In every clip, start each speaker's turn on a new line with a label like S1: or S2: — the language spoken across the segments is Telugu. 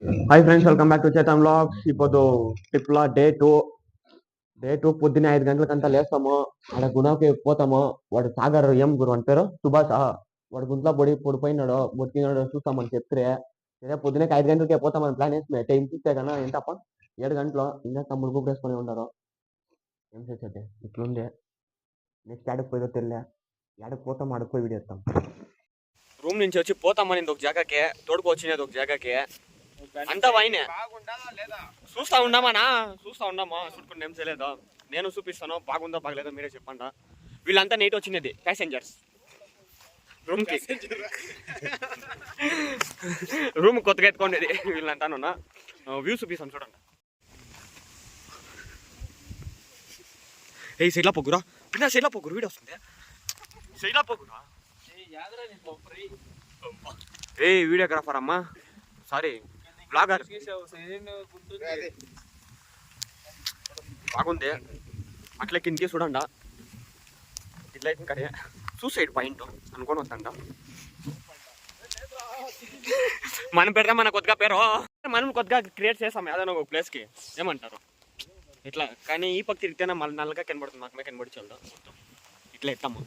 S1: Hi friends, welcome back to Chetan vlogs. ఇప్పుడు ట్రిప్లో డే టూ పొద్దున్నే 5 గంటలకంతా లేస్తాము. ఆడ గుణకి పోతాము. వాడు సాగర్ ఏం గురు అని పేరు సుభాష్. వాడు గుంట్లో పొడిపోయినాడు, బొట్టినాడు చూస్తామని చెప్తే సరే పొద్దున్నే 5 గంటలకే పోతామని ప్లాన్ వేసి టైం చూస్తే కన్నా ఎంతప్ప 7 గంటలు ఇంకా తమ్ముడు బుక్ వేసుకొని ఉండరు. ఏం చేసేది ఇట్లుండే. నెక్స్ట్ ఆడకు పోయేదో తెలియలే. ఆడకు పోతాం, ఆడకు పోయి వీడియో ఇస్తాం. రూమ్ నుంచి వచ్చి పోతామని ఒక జాగాకి తోడుకొచ్చినది, ఒక జాగాకి అంతా వైనే చూస్తా ఉన్నామా చూసుకుంటే ఏం చేయలేదు. నేను చూపిస్తాను, బాగుందో బాగలేదో మీరే చెప్పండి. వీళ్ళంతా నైట్ వచ్చినది ప్యాసింజర్స్ రూమ్కి. రూమ్ కొత్తగా ఎత్తుకోండి వీళ్ళంతా. వ్యూ చూపిస్తాను చూడండి. ఏ సైడ్లా పొగ్గురా, పిన్న సైడ్లా పొగ్గురు, వీడియో వస్తుంది. సైడ్లా పొగ్గురా. ఏ వీడియోగ్రాఫర్ అమ్మా, సారీ బ్లాగర్. బాగుంది అట్లా కిందకి చూడండి. ఇట్లా అయితే సూసైడ్ పాయింట్ అనుకొని వద్దంట. మనం పెడతాం మన కొత్తగా పేరు, మనం కొత్తగా క్రియేట్ చేస్తాం ఏదైనా ఒక ప్లేస్కి. ఏమంటారు ఇట్లా. కానీ ఈ పక్క తిరిగితేనే మళ్ళీ నల్లగా కనబడుతుంది, మాకమే కనబడి చూద్దాం. ఇట్లా ఎత్తాము.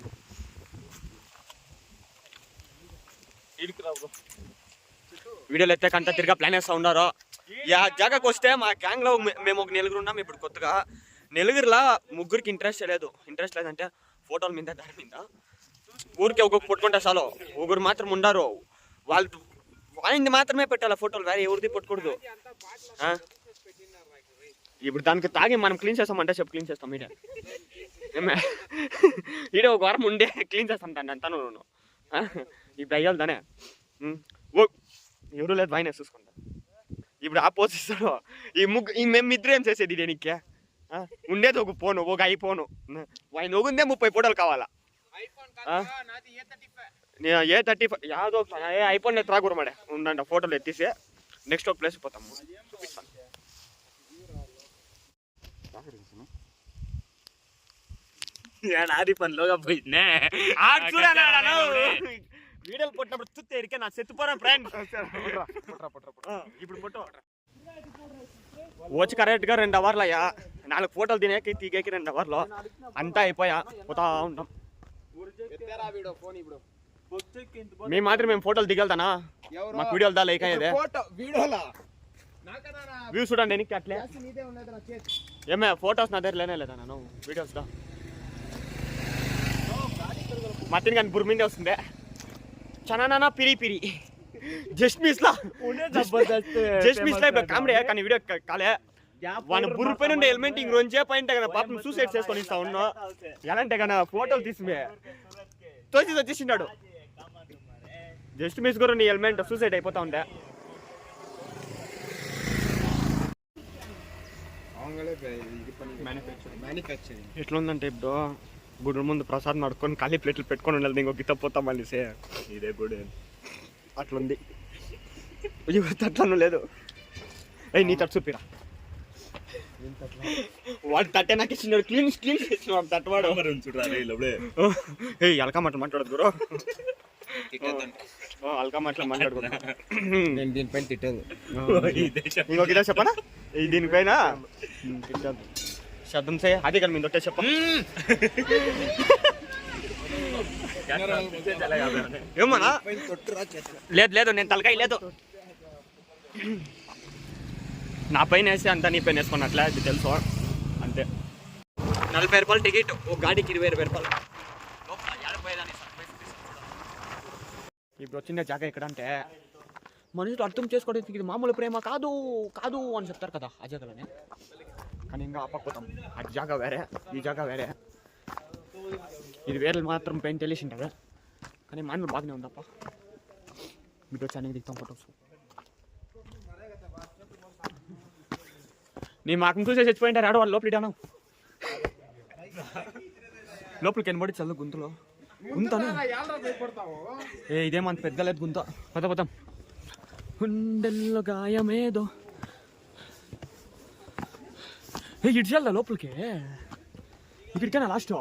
S1: వీడియోలు ఎత్తాకంతా తిరిగా ప్లాన్ వేస్తూ ఉన్నారు. జాగాకి వస్తే మా గ్యాంగ్లో మేము ఒక నలుగురు ఉన్నాం. ఇప్పుడు కొత్తగా నలుగురులా ముగ్గురికి ఇంట్రెస్ట్ లేదంటే ఫోటోల మీద దాని మీద ఊరికి ఒక్కొక్క పట్టుకుంటే చాలు. ఒకరు మాత్రం ఉండారు, వాళ్ళది మాత్రమే పెట్టాలి ఫోటోలు, వేరే ఎవరిది పట్టుకూడదు. ఇప్పుడు దానికి తాగి మనం క్లీన్ చేస్తామంటే చెప్పు క్లీన్ చేస్తాం. ఈడ ఒక వారం ఉండే క్లీన్ చేస్తాం దాన్ని అంతాను. ఇప్పుడు అయ్యాలి దానే. ఎవరు లేదు బాగానే చూసుకుంటా. ఇప్పుడు ఆ పోసిస్తాడు ఈ మేమిద్దరు ఏం చేసేది దేనికి? ఉండేది ఒక ఫోను, ఒక ఐఫోను. ఆయన ఒగుందే 30 ఫోటోలు కావాలా. A35 యాదో ఐఫోన్ ఎత్తురాకూర మాడే ఉండండి. ఫోటోలు ఎత్తేసి నెక్స్ట్ ఒక ప్లేస్ పోతాము, చూపిస్తాను. నాది పనిలోగా పోయిందే వీడియోలు పుట్టినప్పుడు తుత్తే ఎరికే నా సెత్తుపోరా ఫ్రెండ్. ఇప్పుడు ఫోటో వచ్చి కరెక్ట్గా 2 అవర్లు అయ్యా. 4 ఫోటోలు తినేకి తీగేకి 2 అవర్లు అంతా అయిపోయా. పోతా ఉంటాం. మేము మాత్రం మేము ఫోటోలు దిగలుతానా, మాకు వీడియోలు దా లైక్ అయ్యేదే. వ్యూ చూడండి ఎనికి అట్లే. ఏమే ఫోటోస్ నా దగ్గర లేనే లేదా నేను వీడియోస్ దా. మత్తిని కానీ బుర్మిందే వస్తుందే చనా పిరి జస్ట్ మిస్ లా ఇప్పుడు కామెడీ. కానీ వీడియో కాలే వాని బుర్ర పైన ఉండే హెల్మెట్ ఇంక 2 సేపు అయింటే కదా పాపం సూసైడ్ చేసుకొని ఇస్తా ఉన్నా. ఎలా అంటే కదా ఫోటోలు తీసి తోచి వచ్చేసినాడు. జస్ట్ మిస్ కూడా నీ హెల్మెట్ సూసైడ్ అయిపోతా ఉండే. ఎట్లుందంటే ఇప్పుడు గుడి ముందు ప్రసాదం నడుకొని ఖాళీ ప్లేట్లు పెట్టుకొని ఉండాలి. ఇంకో గిత్త పోతాం మళ్ళీ ఇదే గుడి అట్లుంది. అట్లా లేదు. అయ్యి నీ తట్టు చూపిరా. వాడు తట్టే నాకు ఇచ్చినాడు, క్లీన్ చేసినాడు తట్టువాడు. ఏ అల్కా మాటలు మాట్లాడదు గురు, అల్కా మాటలు మాట్లాడుకున్నా. నేను దీనిపైన తిట్టాను. ఇంకొక ఇదే చెప్పనా దీనిపైన శబ్దం సే అదే కదా మీరు చెప్ప. ఏమన్నా లేదు నేను తలకాయ లేదు. నా పైన వేసి అంతా నీ పైన వేసుకున్నట్లే అది తెలుసు అంతే. 40 రూపాయలు టికెట్, ఒక గాడికి 20 రూపాయలు. ఇప్పుడు వచ్చిందే జాగా ఎక్కడ అంటే మనుషులు అర్థం చేసుకోవడానికి ఇది మామూలు ప్రేమ కాదు అని చెప్తారు కదా ఆ జాగాలోనే. కానీ ఇంకా ఆపకపోతాం. అది జాగా వేరే, ఈ జాగా వేరే. ఇది వేరే మాత్రం పెయిన్ తెలిసి ఉంటుంది. కానీ మామూలు బాగానే ఉందప్ప. మీకు వచ్చి దిగుతాం ఫోటోస్. నీ మాకు చూసే చచ్చిపోయింటారు ఆడ వాళ్ళు లోపలిటాను. లోపలికి ఎనబడి చల్లు గుంతలో గుంతను. ఇదేమంత పెద్ద లేదు గుంత. పోతాం గుండెల్లో గాయమేదో. ఇటు చల్దా లోపలికి. ఇక్కడికైనా లాస్ట్.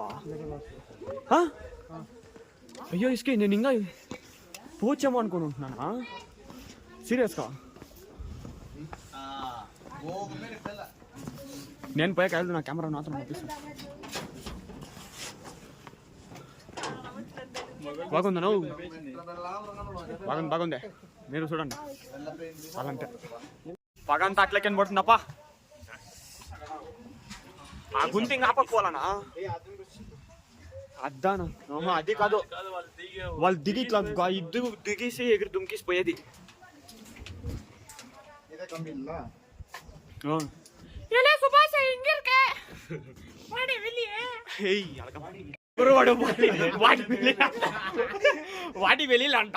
S1: అయ్యో ఇసుకే నేను ఇంకా పోచ్చామో అనుకుని ఉంటున్నానా సీరియస్గా. నేను పోయాక వెళ్దు నా కెమెరా మాత్రం పంపిస్తాను. బాగుందా నువ్వు? బాగుంది మీరు చూడండి. అలాంటే పగంతా అట్లకే పడుతుందప్ప. ఆ గుంతి ఇంకా ఆపకపోవాలనా? అద్దానా? అది కాదు, వాళ్ళు దిగి ఇట్లా ఇద్దరు దిగేసి ఎగిరి దుంకేసి పోయేది. వాటి వెళ్ళిలంట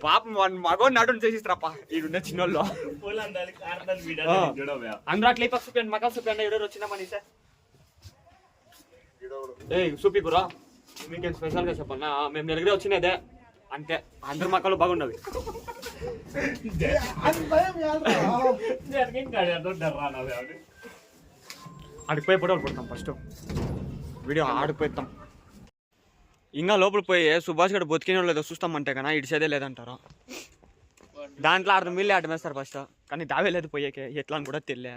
S1: పాపం మగోని నాటు చేసిస్తారప్ప ఈడున్న చిన్నోళ్ళు అందరూ అట్లా చూపించండి. మగ చూపించండి ఎవరెవరు వచ్చినామని సార్. ఏ చూపి గురా మీకేం స్పెషల్ గా చెప్పన్నా? మేము నెలగరే వచ్చినదే అంతే. అందరు మక్కలు బాగున్నవి. ఆడిపోయి పొడవలు పడతాం ఫస్ట్ వీడియో ఆడిపోతాం. ఇంకా లోపల పోయి సుభాష్ గడు బతికిన లేదో చూస్తామంటే కన్నా ఇడిసేదే లేదంటారు. దాంట్లో 6 మిల్లి ఆటమేస్తారు ఫస్ట్. కానీ దావే లేదు పోయేకే ఎట్లా అని కూడా తెలియ.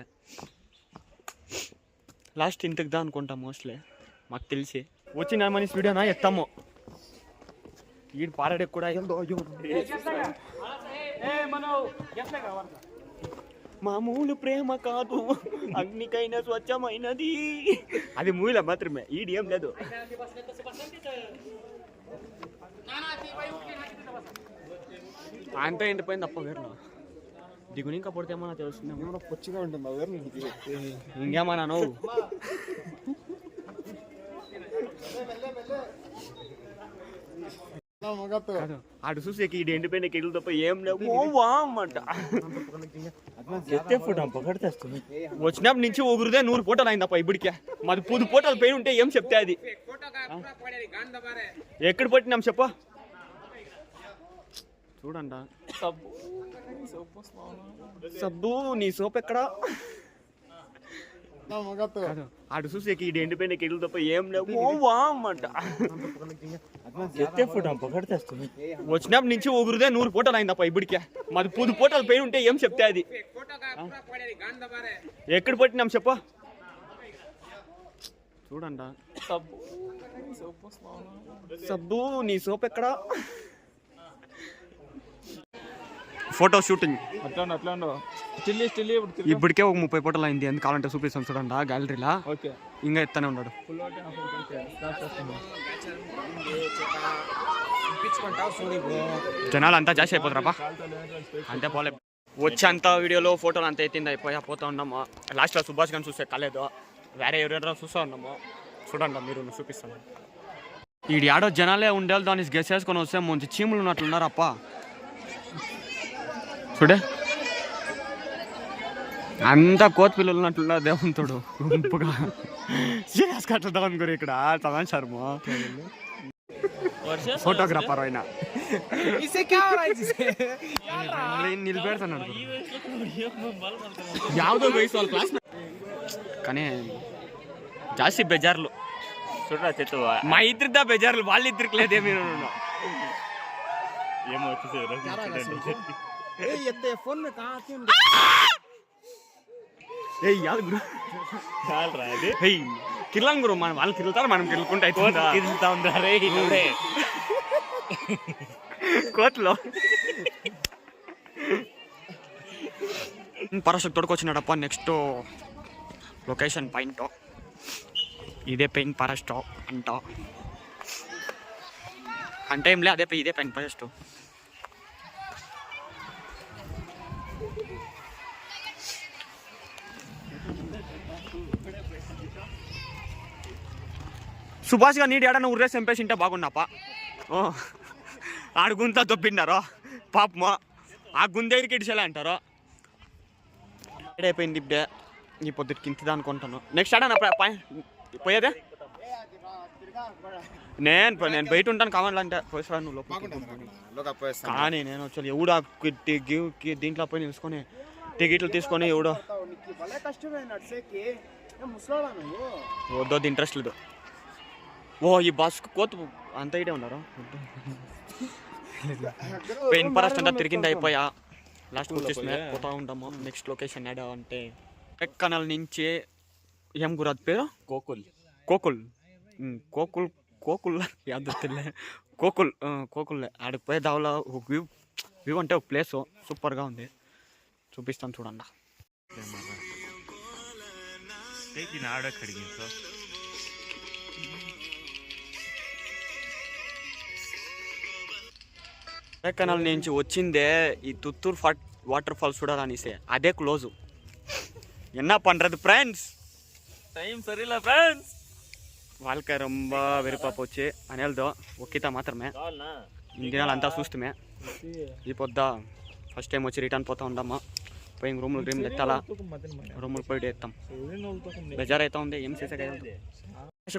S1: లాస్ట్ ఇంటికి దా అనుకుంటాం మోస్ట్లీ మాకు తెలిసి. వచ్చిన మనిషి వీడియోనా ఎత్తాము. ఈడు పారాడే కూడా మామూలు ప్రేమ కాదు అగ్నికైనా స్వచ్ఛమైనది. అది మూవీలో మాత్రమే, ఈడు ఏం లేదు. ఆయనతో ఎండిపోయింది తప్ప వేరు దిగుని ఇంకా పడితే ఏమన్నా తెలుస్తుంది. పొచ్చిగా ఉంటుంది ఇంకేమన్నా నువ్వు ఆడు చూసి ఈడు ఎండిపోయిన కెళ్ళు తప్ప ఏం లేవు అంట. వచ్చినప్పటి నుంచి ఒకరిదే 100 ఫోటోలు అయింది తప్ప ఇప్పటికే. మాది 10 ఫోటోలు పైన ఉంటే ఏం చెప్తే అది ఎక్కడ పట్టినాం చెప్ప చూడండి. సబ్బు నీ సోప్ ఎక్కడా? ఆడు చూసి ఈడు ఎండిపోయిన కెళ్ళు తప్ప ఏం లేవు అంట. వచ్చినప్పటి నుంచి ఒకరిదే 100 ఫోటోలు అయింది తప్ప ఇప్పటికే. మాది 10 ఫోటోలు పైన ఉంటే ఏం చెప్తే అది ఎక్కడ పట్టినాం చెప్ప చూడండి. సబ్బు నీ సోప్ ఎక్కడా? ఫోటో షూటింగ్ ఇప్పటికే ఒక 30 ఫోటోలు అయింది. ఎందుకు కావాలంటే చూపిస్తాను చూడండి గ్యాలరీలా. ఇంకా ఎత్తనే ఉన్నాడు. జనాలు అంతా జాస్తి అయిపోతారప్ప. అంతే పోలే వచ్చి అంత వీడియోలో ఫోటోలు అంతా ఎత్తింది పోతా ఉన్నాము. లాస్ట్లో సుభాష్ గారిని చూస్తే కాలేదు, వేరే ఎవరెవరో చూస్తూ ఉన్నాము. చూడండి మీరు చూపిస్తాను. ఈ ఆడో జనాలే ఉండేవాళ్ళు దాన్ని గెస్ చేసుకొని వస్తే మంచి చీములు ఉన్నట్లున్నారప్ప. చూడే అంతా కోతి పిల్లలు ఉన్నట్లున్నారు దేవంతుడు గుంపుగా. సీరియస్ కట్టదాం గురి ఇక్కడ చదవన్ శర్మ ఫోటోగ్రాఫర్ అయినా నిలబెడుతున్నాడు. యావదో వయసు వాళ్ళ క్లాస్ కానీ జాస్తి బెజార్లు చూడరా చెట్టు. మా ఇద్దరిదా బెజార్లు, వాళ్ళిద్దరికి లేదే. మీరు ఏమో కిర్లాం గురు మనం వాళ్ళు కిరుతారు, మనం కిరుకుంటా కోట్లో పరశుక్ తోడుకొచ్చినాడప్ప. నెక్స్ట్ లొకేషన్ పాయింట్ ఇదే పెయింట్ ఫారెస్ట్ అంట. అంటే ఏం లే, అదే ఇదే పెయింట్ ఫారెస్ట్. సుభాష్ గారు నీడు ఏడన్నా ఉర్రేసి చంపేసి ఉంటే బాగున్నాప. ఆడు గుంత దొబ్బిండారో పాపమా, ఆ గుందెగిరికి ఇడిచేలా అంటారు. అయిపోయింది ఇప్పుడే ఈ పొద్దుటికి ఇంతదా అనుకుంటాను. నెక్స్ట్ ఆడనా పోయేదే? నేను బయట ఉంటాను కావాలంటే పోయిస్తాను నువ్వు లోపల. కానీ నేను వచ్చి ఎవడో దీంట్లో పోయి నిలుచుకొని టికెట్లు తీసుకొని ఎవడో వద్దొద్దు ఇంట్రెస్ట్ లేదు. ఓ ఈ బస్ కోత అంత ఇటే ఉన్నారు. పెయిన్ ఫారెస్ట్ అంతా తిరిగింది అయిపోయా. లాస్ట్ వచ్చేసి పోతా ఉంటాము. నెక్స్ట్ లొకేషన్ ఏడా అంటే కొడైకెనాల్ నుంచి ఏం గురు అది పేరు కోకుల్ యాదో తెలియ కోకుల్ ఆడికి పోయే దావలో ఒక వ్యూ అంటే ఒక ప్లేస్ సూపర్గా ఉంది, చూపిస్తాను చూడండి. కొడైకెనాల్ నుంచి వచ్చిందే ఈ తుత్తూరు వాటర్ ఫాల్స్ చూడాలనిసే, అదే క్లోజు. என்ன பண்றது ஃப்ரெண்ட்ஸ், டைம் சரியில்லை ஃப்ரெண்ட்ஸ். வாழ்க்கை ரொம்ப வெறுப்பா போச்சு అనేల్దో ఒక్కిత మాత్రమే. ఇన్ని దినాలు అంతా చూస్తుమే, ఈ పొద్ద ఫస్ట్ టైం వచ్చి రిటర్న్ పోతా ఉండమ్మా. పోయి రూములు డ్రీమ్ ఎత్తాలా, రూములు పోయి ఎత్తాం. బెజార్ అవుతా ఉంది, ఏం చేసే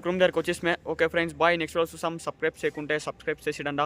S1: రూమ్ దగ్గరికి వచ్చేసిమే. ఓకే ఫ్రెండ్స్ బాయ్, నెక్స్ట్ రోజు చూసాం. సబ్స్క్రైబ్ చేయకుంటే సబ్స్క్రైబ్ చేసిడండా.